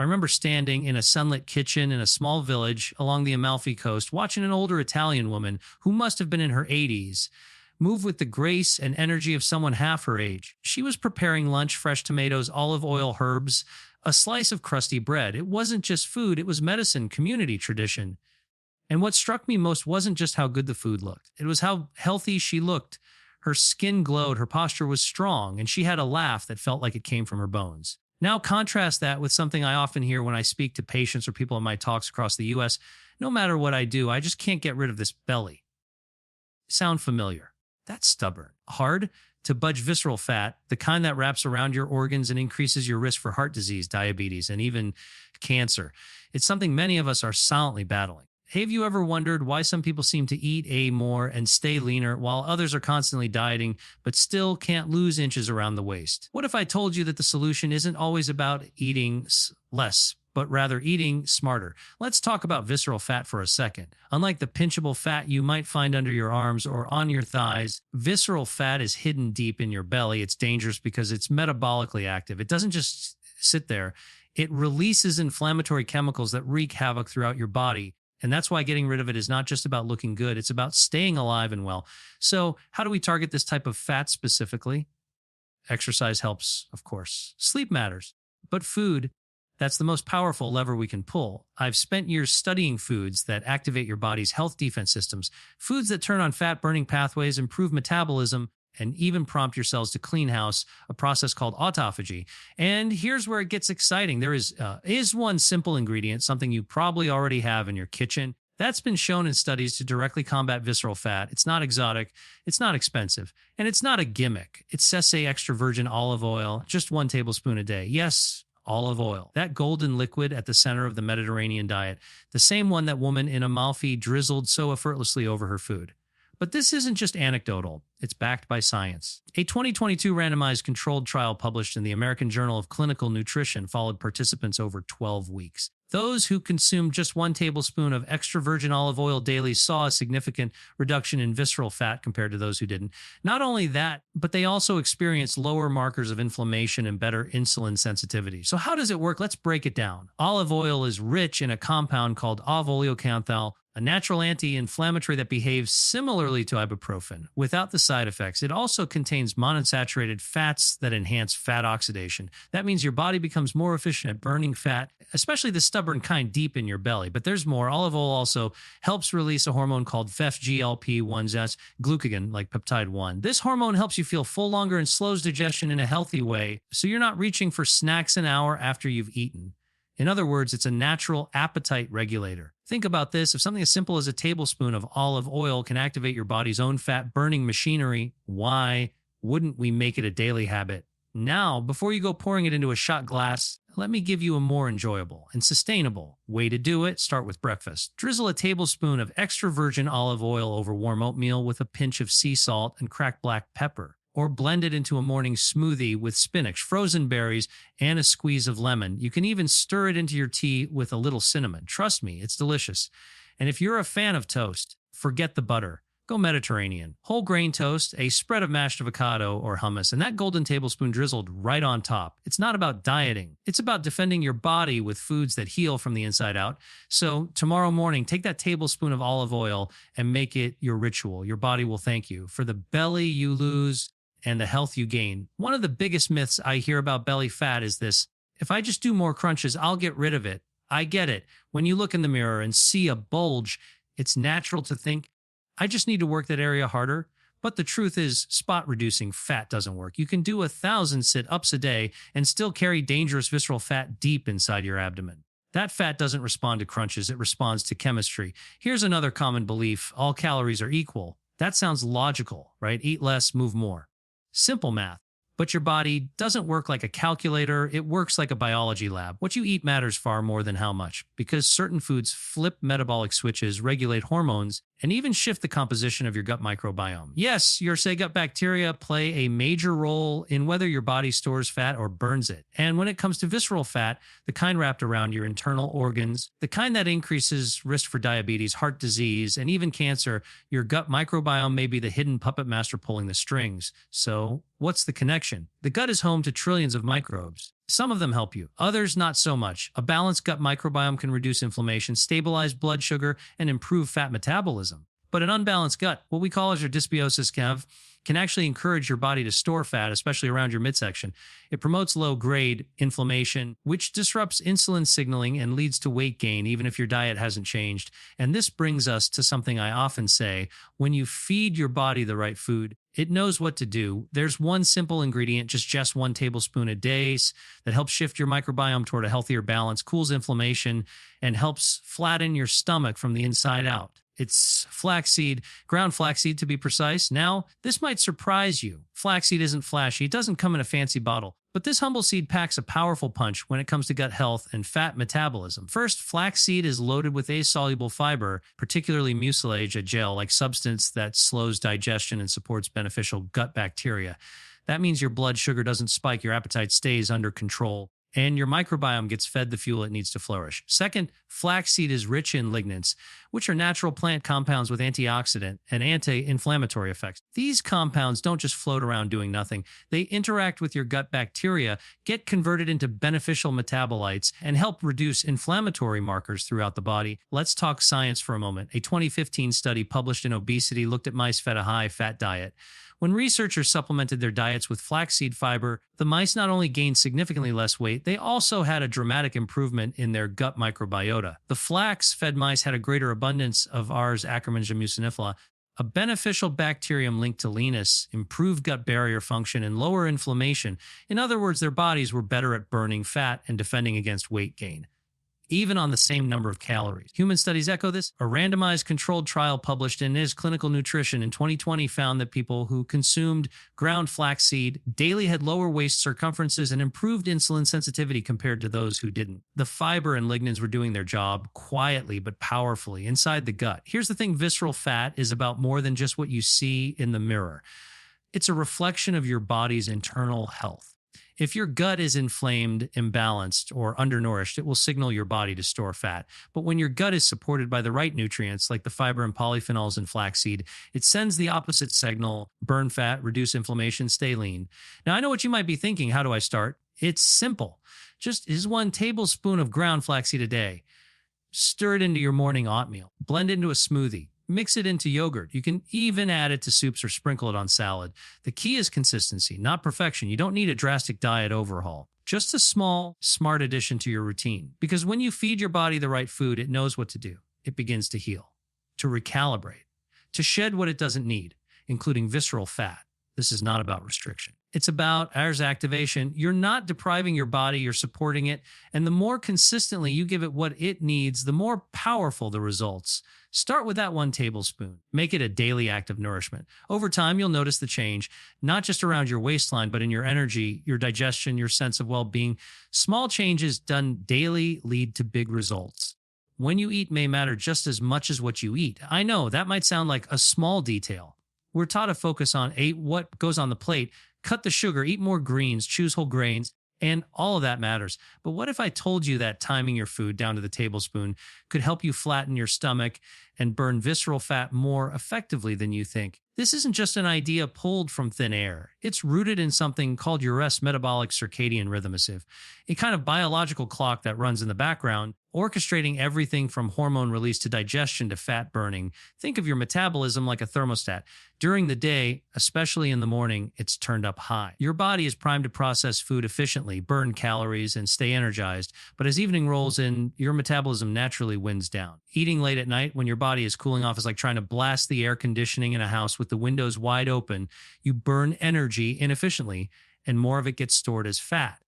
I remember standing in a sunlit kitchen in a small village along the Amalfi Coast, watching an older Italian woman who must have been in her 80s move with the grace and energy of someone half her age. She was preparing lunch: fresh tomatoes, olive oil, herbs, a slice of crusty bread. It wasn't just food, it was medicine, community, tradition. And what struck me most wasn't just how good the food looked, it was how healthy she looked. Her skin glowed, her posture was strong, and she had a laugh that felt like it came from her bones. Now contrast that with something I often hear when I speak to patients or people in my talks across the US. No matter what I do, I just can't get rid of this belly. Sound familiar? That's stubborn. Hard to budge visceral fat, the kind that wraps around your organs and increases your risk for heart disease, diabetes, and even cancer. It's something many of us are silently battling. Have you ever wondered why some people seem to eat more and stay leaner while others are constantly dieting but still can't lose inches around the waist? What if I told you that the solution isn't always about eating less, but rather eating smarter? Let's talk about visceral fat for a second. Unlike the pinchable fat you might find under your arms or on your thighs, visceral fat is hidden deep in your belly. It's dangerous because it's metabolically active. It doesn't just sit there. It releases inflammatory chemicals that wreak havoc throughout your body. And that's why getting rid of it is not just about looking good, it's about staying alive and well. So, how do we target this type of fat specifically? Exercise helps, of course. Sleep matters. But food, that's the most powerful lever we can pull. I've spent years studying foods that activate your body's health defense systems, foods that turn on fat-burning pathways, improve metabolism, and even prompt your cells to clean house, a process called autophagy. And here's where it gets exciting. There is one simple ingredient, something you probably already have in your kitchen, that's been shown in studies to directly combat visceral fat. It's not exotic, it's not expensive, and it's not a gimmick. It's sesame extra virgin olive oil, just 1 tablespoon a day. Yes, olive oil, that golden liquid at the center of the Mediterranean diet, the same one that woman in Amalfi drizzled so effortlessly over her food. But this isn't just anecdotal, it's backed by science. A 2022 randomized controlled trial published in the American Journal of Clinical Nutrition followed participants over 12 weeks. Those who consumed just 1 tablespoon of extra virgin olive oil daily saw a significant reduction in visceral fat compared to those who didn't. Not only that, but they also experienced lower markers of inflammation and better insulin sensitivity. So how does it work? Let's break it down. Olive oil is rich in a compound called oleocanthal, a natural anti-inflammatory that behaves similarly to ibuprofen without the side effects. It also contains monounsaturated fats that enhance fat oxidation. That means your body becomes more efficient at burning fat, especially the stubborn kind deep in your belly. But there's more. Olive oil also helps release a hormone called FGLP1, that's glucagon, like peptide 1. This hormone helps you feel full longer and slows digestion in a healthy way, so you're not reaching for snacks an hour after you've eaten. In other words, it's a natural appetite regulator. Think about this. If something as simple as a tablespoon of olive oil can activate your body's own fat-burning machinery, why wouldn't we make it a daily habit? Now, before you go pouring it into a shot glass, let me give you a more enjoyable and sustainable way to do it. Start with breakfast. Drizzle a tablespoon of extra virgin olive oil over warm oatmeal with a pinch of sea salt and cracked black pepper. Or blend it into a morning smoothie with spinach, frozen berries, and a squeeze of lemon. You can even stir it into your tea with a little cinnamon. Trust me, it's delicious. And if you're a fan of toast, forget the butter. Go Mediterranean. Whole grain toast, a spread of mashed avocado or hummus, and that golden tablespoon drizzled right on top. It's not about dieting. It's about defending your body with foods that heal from the inside out. So tomorrow morning, take that tablespoon of olive oil and make it your ritual. Your body will thank you for the belly you lose and the health you gain. One of the biggest myths I hear about belly fat is this: if I just do more crunches, I'll get rid of it. I get it. When you look in the mirror and see a bulge, it's natural to think, I just need to work that area harder. But the truth is, spot reducing fat doesn't work. You can do 1,000 sit-ups a day and still carry dangerous visceral fat deep inside your abdomen. That fat doesn't respond to crunches, it responds to chemistry. Here's another common belief: all calories are equal. That sounds logical, right? Eat less, move more. Simple math. But your body doesn't work like a calculator, it works like a biology lab. What you eat matters far more than how much, because certain foods flip metabolic switches, regulate hormones, and even shift the composition of your gut microbiome. Yes, your gut bacteria play a major role in whether your body stores fat or burns it. And when it comes to visceral fat, the kind wrapped around your internal organs, the kind that increases risk for diabetes, heart disease, and even cancer, your gut microbiome may be the hidden puppet master pulling the strings. So, what's the connection? The gut is home to trillions of microbes. Some of them help you, others not so much. A balanced gut microbiome can reduce inflammation, stabilize blood sugar, and improve fat metabolism. But an unbalanced gut, what we call as your dysbiosis, can actually encourage your body to store fat, especially around your midsection. It promotes low-grade inflammation, which disrupts insulin signaling and leads to weight gain, even if your diet hasn't changed. And this brings us to something I often say: when you feed your body the right food, it knows what to do. There's one simple ingredient, just 1 tablespoon a day, that helps shift your microbiome toward a healthier balance, cools inflammation, and helps flatten your stomach from the inside out. It's flaxseed, ground flaxseed to be precise. Now, this might surprise you. Flaxseed isn't flashy. It doesn't come in a fancy bottle. But this humble seed packs a powerful punch when it comes to gut health and fat metabolism. First, flaxseed is loaded with asoluble fiber, particularly mucilage, a gel-like substance that slows digestion and supports beneficial gut bacteria. That means your blood sugar doesn't spike, your appetite stays under control, and your microbiome gets fed the fuel it needs to flourish. Second, flaxseed is rich in lignans, which are natural plant compounds with antioxidant and anti-inflammatory effects. These compounds don't just float around doing nothing. They interact with your gut bacteria, get converted into beneficial metabolites, and help reduce inflammatory markers throughout the body. Let's talk science for a moment. A 2015 study published in Obesity looked at mice fed a high-fat diet. When researchers supplemented their diets with flaxseed fiber, the mice not only gained significantly less weight, they also had a dramatic improvement in their gut microbiota. The flax-fed mice had a greater abundance of Ars Akkermansia mucinifera, a beneficial bacterium linked to leanness, improved gut barrier function, and lower inflammation. In other words, their bodies were better at burning fat and defending against weight gain, even on the same number of calories. Human studies echo this. A randomized controlled trial published in Clinical Nutrition in 2020 found that people who consumed ground flaxseed daily had lower waist circumferences and improved insulin sensitivity compared to those who didn't. The fiber and lignans were doing their job quietly but powerfully inside the gut. Here's the thing: visceral fat is about more than just what you see in the mirror. It's a reflection of your body's internal health. If your gut is inflamed, imbalanced, or undernourished, it will signal your body to store fat. But when your gut is supported by the right nutrients, like the fiber and polyphenols in flaxseed, it sends the opposite signal: burn fat, reduce inflammation, stay lean. Now, I know what you might be thinking. How do I start? It's simple. Just 1 tablespoon of ground flaxseed a day. Stir it into your morning oatmeal. Blend into a smoothie. Mix it into yogurt. You can even add it to soups or sprinkle it on salad. The key is consistency, not perfection. You don't need a drastic diet overhaul. Just a small, smart addition to your routine. Because when you feed your body the right food, it knows what to do. It begins to heal, to recalibrate, to shed what it doesn't need, including visceral fat. This is not about restriction. It's about Ars activation. You're not depriving your body, you're supporting it. And the more consistently you give it what it needs, the more powerful the results. Start with that 1 tablespoon. Make it a daily act of nourishment. Over time, you'll notice the change, not just around your waistline, but in your energy, your digestion, your sense of well-being. Small changes done daily lead to big results. When you eat may matter just as much as what you eat. I know that might sound like a small detail. We're taught to focus on what goes on the plate, cut the sugar, eat more greens, choose whole grains, and all of that matters. But what if I told you that timing your food down to the tablespoon could help you flatten your stomach and burn visceral fat more effectively than you think? This isn't just an idea pulled from thin air. It's rooted in something called your metabolic circadian rhythm, a kind of biological clock that runs in the background, orchestrating everything from hormone release to digestion to fat burning. Think of your metabolism like a thermostat. During the day, especially in the morning, it's turned up high. Your body is primed to process food efficiently, burn calories, and stay energized. But as evening rolls in, your metabolism naturally winds down. Eating late at night when your body is cooling off is like trying to blast the air conditioning in a house with the windows wide open. You burn energy inefficiently, and more of it gets stored as fat.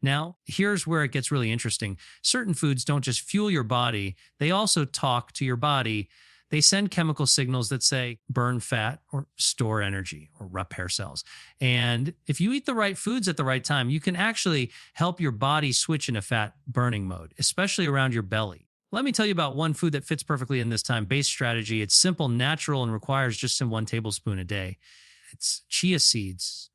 Now, here's where it gets really interesting. Certain foods don't just fuel your body, they also talk to your body. They send chemical signals that say burn fat or store energy or repair cells. And if you eat the right foods at the right time, you can actually help your body switch into fat burning mode, especially around your belly. Let me tell you about one food that fits perfectly in this time-based strategy. It's simple, natural, and requires just 1 tablespoon a day. It's chia seeds.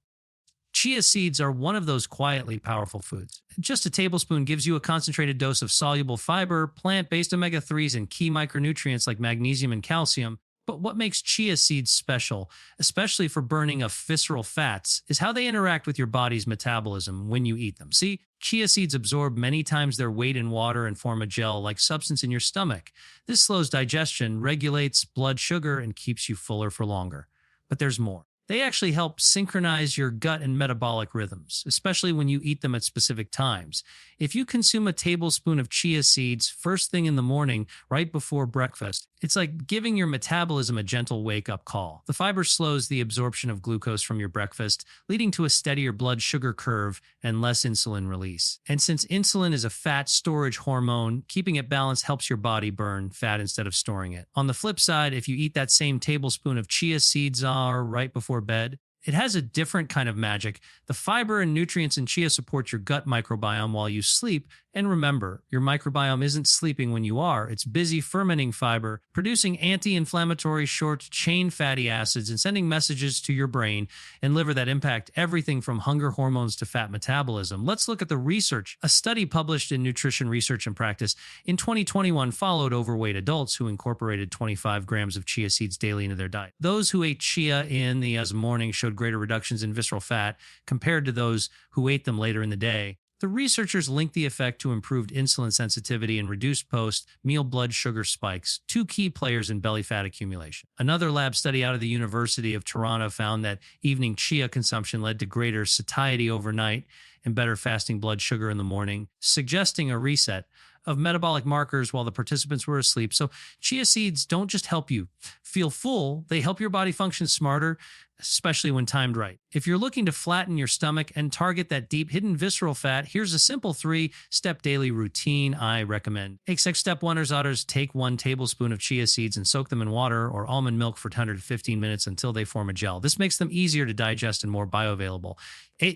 Chia seeds are one of those quietly powerful foods. Just 1 tablespoon gives you a concentrated dose of soluble fiber, plant-based omega-3s, and key micronutrients like magnesium and calcium. But what makes chia seeds special, especially for burning of visceral fats, is how they interact with your body's metabolism when you eat them. See, chia seeds absorb many times their weight in water and form a gel-like substance in your stomach. This slows digestion, regulates blood sugar, and keeps you fuller for longer. But there's more. They actually help synchronize your gut and metabolic rhythms, especially when you eat them at specific times. If you consume a tablespoon of chia seeds first thing in the morning, right before breakfast, it's like giving your metabolism a gentle wake-up call. The fiber slows the absorption of glucose from your breakfast, leading to a steadier blood sugar curve and less insulin release. And since insulin is a fat storage hormone, keeping it balanced helps your body burn fat instead of storing it. On the flip side, if you eat that same tablespoon of chia seeds right before bed, it has a different kind of magic. The fiber and nutrients in chia support your gut microbiome while you sleep. And remember, your microbiome isn't sleeping when you are. It's busy fermenting fiber, producing anti-inflammatory short-chain fatty acids and sending messages to your brain and liver that impact everything from hunger hormones to fat metabolism. Let's look at the research. A study published in Nutrition Research and Practice in 2021 followed overweight adults who incorporated 25 grams of chia seeds daily into their diet. Those who ate chia in the morning showed greater reductions in visceral fat compared to those who ate them later in the day. The researchers linked the effect to improved insulin sensitivity and reduced post-meal blood sugar spikes, two key players in belly fat accumulation. Another lab study out of the University of Toronto found that evening chia consumption led to greater satiety overnight and better fasting blood sugar in the morning, suggesting a reset of metabolic markers while the participants were asleep. So chia seeds don't just help you feel full, they help your body function smarter, especially when timed right. If you're looking to flatten your stomach and target that deep hidden visceral fat, here's a simple 3-step daily routine I recommend. Step 1 is others. Take 1 tablespoon of chia seeds and soak them in water or almond milk for 10 to 15 minutes until they form a gel. This makes them easier to digest and more bioavailable.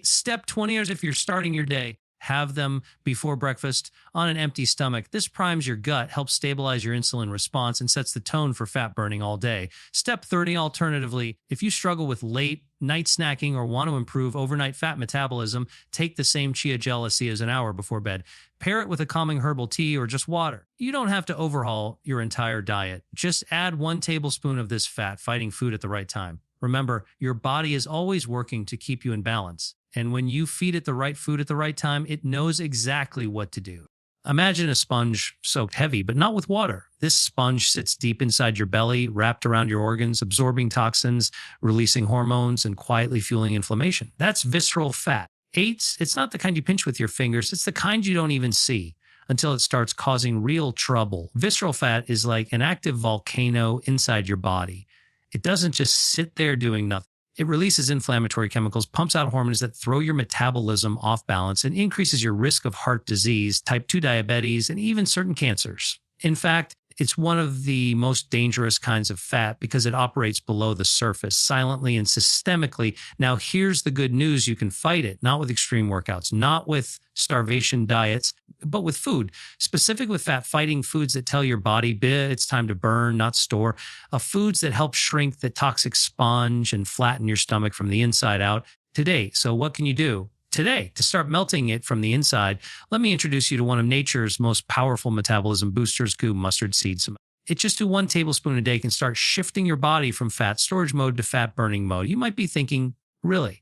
Step 20 is if you're starting your day, have them before breakfast on an empty stomach. This primes your gut, helps stabilize your insulin response, and sets the tone for fat burning all day. Step 30, alternatively, if you struggle with late night snacking or want to improve overnight fat metabolism, take the same chia gel as an hour before bed. Pair it with a calming herbal tea or just water. You don't have to overhaul your entire diet. Just add 1 tablespoon of this fat-fighting food at the right time. Remember, your body is always working to keep you in balance. And when you feed it the right food at the right time, it knows exactly what to do. Imagine a sponge soaked heavy, but not with water. This sponge sits deep inside your belly, wrapped around your organs, absorbing toxins, releasing hormones, and quietly fueling inflammation. That's visceral fat. It's not the kind you pinch with your fingers. It's the kind you don't even see until it starts causing real trouble. Visceral fat is like an active volcano inside your body. It doesn't just sit there doing nothing. It releases inflammatory chemicals, pumps out hormones that throw your metabolism off balance, and increases your risk of heart disease, type 2 diabetes, and even certain cancers. In fact, it's one of the most dangerous kinds of fat because it operates below the surface, silently and systemically. Now, here's the good news. You can fight it, not with extreme workouts, not with starvation diets, but with food, specific with fat-fighting foods that tell your body, it's time to burn, not store, foods that help shrink the toxic sponge and flatten your stomach from the inside out today. So what can you do today to start melting it from the inside? Let me introduce you to one of nature's most powerful metabolism boosters, mustard seeds. It just do 1 tablespoon a day can start shifting your body from fat storage mode to fat burning mode. You might be thinking, really?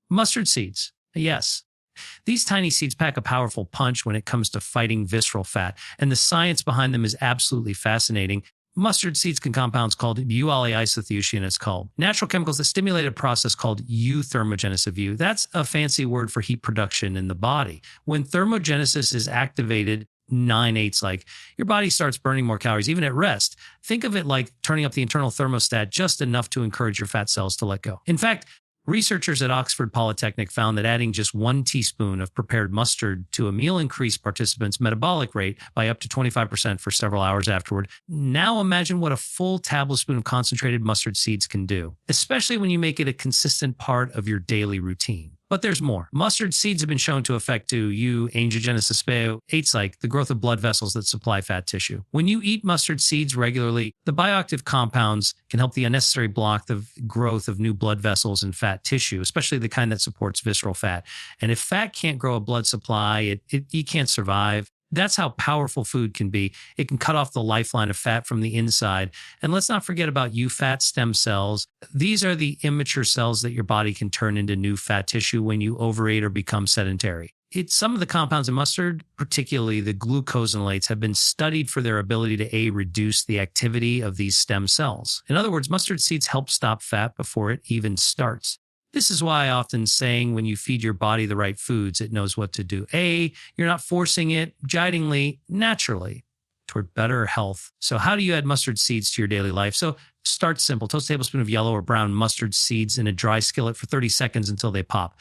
Mustard seeds? Yes. These tiny seeds pack a powerful punch when it comes to fighting visceral fat, and the science behind them is absolutely fascinating. Mustard seeds contain compounds called isothiocyanate, called natural chemicals that stimulate a process called euthermogenesis. That's a fancy word for heat production in the body. When thermogenesis is activated, 9/8 like, your body starts burning more calories even at rest. Think of it like turning up the internal thermostat just enough to encourage your fat cells to let go. In fact, researchers at Oxford Polytechnic found that adding just 1 teaspoon of prepared mustard to a meal increased participants' metabolic rate by up to 25% for several hours afterward. Now imagine what a full tablespoon of concentrated mustard seeds can do, especially when you make it a consistent part of your daily routine. But there's more. Mustard seeds have been shown to affect angiogenesis, like the growth of blood vessels that supply fat tissue. When you eat mustard seeds regularly, the bioactive compounds can help the unnecessary block the growth of new blood vessels and fat tissue, especially the kind that supports visceral fat. And if fat can't grow a blood supply, you can't survive. That's how powerful food can be. It can cut off the lifeline of fat from the inside. And let's not forget about eufat stem cells. These are the immature cells that your body can turn into new fat tissue when you overeat or become sedentary. Some of the compounds in mustard, particularly the glucosinolates, have been studied for their ability to reduce the activity of these stem cells. In other words, mustard seeds help stop fat before it even starts. This is why I often saying when you feed your body the right foods, it knows what to do. You're not forcing it, guidingly, naturally toward better health. So how do you add mustard seeds to your daily life? So start simple. Toast a tablespoon of yellow or brown mustard seeds in a dry skillet for 30 seconds until they pop.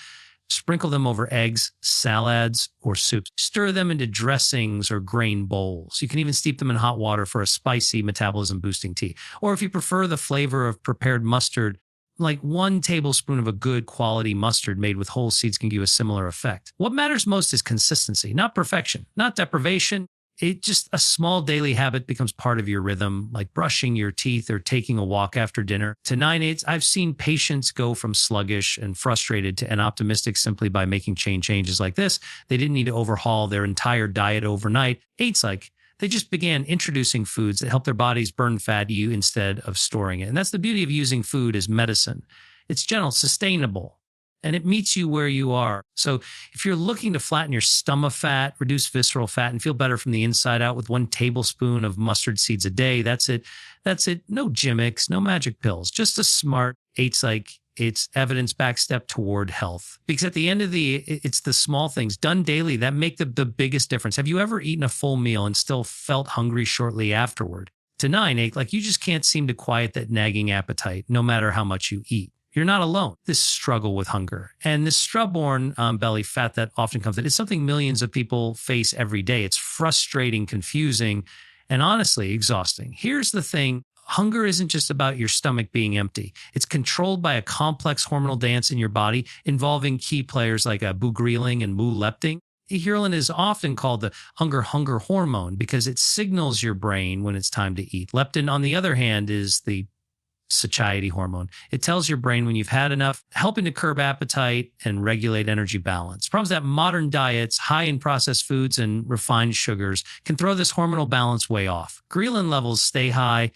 Sprinkle them over eggs, salads, or soups. Stir them into dressings or grain bowls. You can even steep them in hot water for a spicy metabolism-boosting tea. Or if you prefer the flavor of prepared mustard, like 1 tablespoon of a good quality mustard made with whole seeds can give you a similar effect. What matters most is consistency, not perfection, not deprivation. Just a small daily habit becomes part of your rhythm, like brushing your teeth or taking a walk after dinner. To 9/8, I've seen patients go from sluggish and frustrated to optimistic simply by making changes like this. They didn't need to overhaul their entire diet overnight. They just began introducing foods that help their bodies burn fat instead of storing it. And that's the beauty of using food as medicine. It's gentle, sustainable, and it meets you where you are. So if you're looking to flatten your stomach fat, reduce visceral fat, and feel better from the inside out with 1 tablespoon of mustard seeds a day, that's it. No gimmicks, no magic pills, just a smart it's evidence-backed step toward health. Because at the end of it's the small things done daily that make the biggest difference. Have you ever eaten a full meal and still felt hungry shortly afterward? To 9/8, you just can't seem to quiet that nagging appetite, no matter how much you eat. You're not alone. This struggle with hunger and this stubborn belly fat that often comes in, it's something millions of people face every day. It's frustrating, confusing, and honestly exhausting. Here's the thing. Hunger isn't just about your stomach being empty. It's controlled by a complex hormonal dance in your body involving key players like bughrelin and leptin. Ghrelin is often called the hunger hormone because it signals your brain when it's time to eat. Leptin, on the other hand, is the satiety hormone. It tells your brain when you've had enough, helping to curb appetite and regulate energy balance. Problem is that modern diets, high in processed foods and refined sugars, can throw this hormonal balance way off. Ghrelin levels stay high,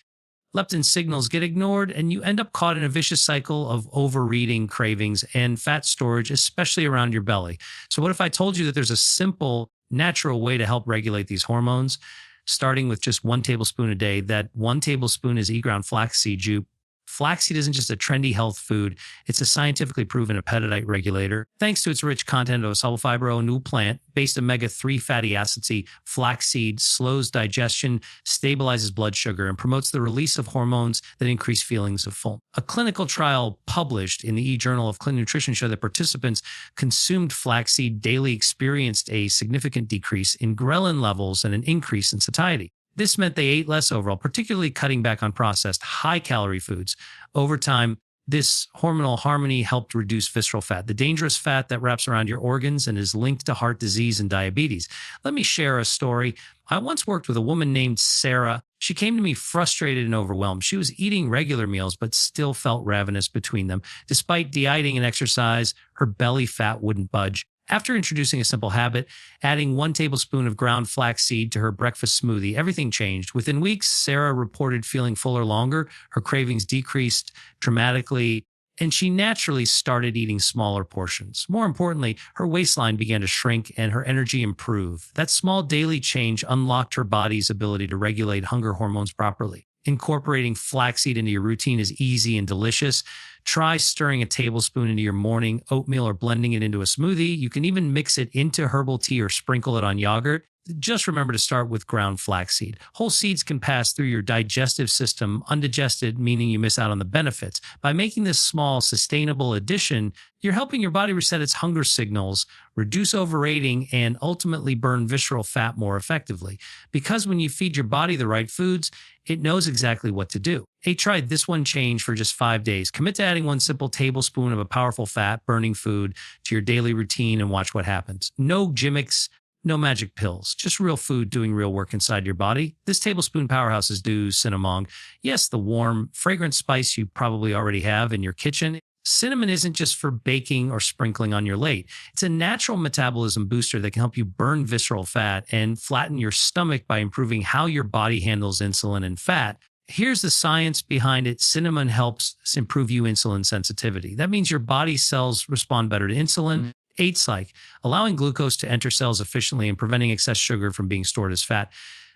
leptin signals get ignored, and you end up caught in a vicious cycle of overeating, cravings, and fat storage, especially around your belly. So what if I told you that there's a simple, natural way to help regulate these hormones, starting with just 1 tablespoon a day? That 1 tablespoon is ground flaxseed juice. Flaxseed isn't just a trendy health food. It's a scientifically proven appetite regulator. Thanks to its rich content of a soluble fiber new plant-based omega-3 fatty acids, flaxseed slows digestion, stabilizes blood sugar, and promotes the release of hormones that increase feelings of fullness. A clinical trial published in the E-Journal of Clinical Nutrition showed that participants consumed flaxseed daily experienced a significant decrease in ghrelin levels and an increase in satiety. This meant they ate less overall, particularly cutting back on processed, high-calorie foods. Over time, this hormonal harmony helped reduce visceral fat, the dangerous fat that wraps around your organs and is linked to heart disease and diabetes. Let me share a story. I once worked with a woman named Sarah. She came to me frustrated and overwhelmed. She was eating regular meals, but still felt ravenous between them. Despite dieting and exercise, her belly fat wouldn't budge. After introducing a simple habit, adding 1 tablespoon of ground flaxseed to her breakfast smoothie, everything changed. Within weeks, Sarah reported feeling fuller longer, her cravings decreased dramatically, and she naturally started eating smaller portions. More importantly, her waistline began to shrink and her energy improved. That small daily change unlocked her body's ability to regulate hunger hormones properly. Incorporating flaxseed into your routine is easy and delicious. Try stirring a tablespoon into your morning oatmeal or blending it into a smoothie. You can even mix it into herbal tea or sprinkle it on yogurt. Just remember to start with ground flaxseed. Whole seeds can pass through your digestive system undigested, meaning you miss out on the benefits. By making this small, sustainable addition, you're helping your body reset its hunger signals, reduce overeating, and ultimately burn visceral fat more effectively. Because when you feed your body the right foods, it knows exactly what to do. Try this one change for just 5 days. Commit to adding 1 simple tablespoon of a powerful fat-burning food to your daily routine and watch what happens. No gimmicks, no magic pills, just real food doing real work inside your body. This tablespoon powerhouse is due cinnamon. Yes, the warm, fragrant spice you probably already have in your kitchen. Cinnamon isn't just for baking or sprinkling on your plate. It's a natural metabolism booster that can help you burn visceral fat and flatten your stomach by improving how your body handles insulin and fat. Here's the science behind it. Cinnamon helps improve you insulin sensitivity. That means your body cells respond better to insulin. It's like allowing glucose to enter cells efficiently and preventing excess sugar from being stored as fat,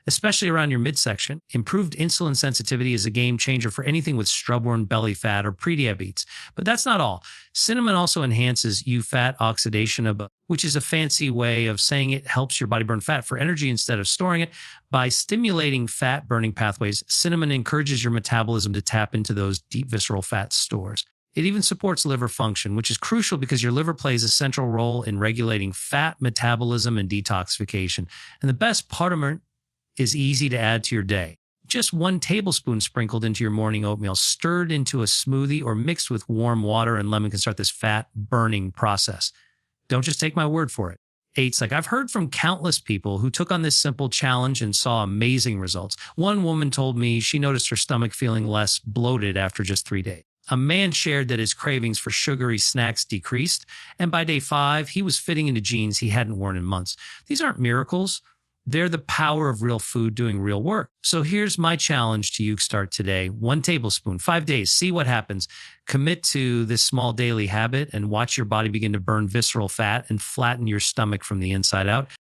especially around your midsection. Improved insulin sensitivity is a game changer for anything with stubborn belly fat or prediabetes. But that's not all. Cinnamon also enhances fat oxidation, which is a fancy way of saying it helps your body burn fat for energy instead of storing it. By stimulating fat burning pathways, cinnamon encourages your metabolism to tap into those deep visceral fat stores. It even supports liver function, which is crucial because your liver plays a central role in regulating fat metabolism and detoxification. And the best part of it is easy to add to your day. Just 1 tablespoon sprinkled into your morning oatmeal, stirred into a smoothie, or mixed with warm water and lemon can start this fat burning process. Don't just take my word for it. I've heard from countless people who took on this simple challenge and saw amazing results. One woman told me she noticed her stomach feeling less bloated after just 3 days. A man shared that his cravings for sugary snacks decreased, and by day 5, he was fitting into jeans he hadn't worn in months. These aren't miracles. They're the power of real food doing real work. So here's my challenge to you. Start today. 1 tablespoon, 5 days. See what happens. Commit to this small daily habit and watch your body begin to burn visceral fat and flatten your stomach from the inside out.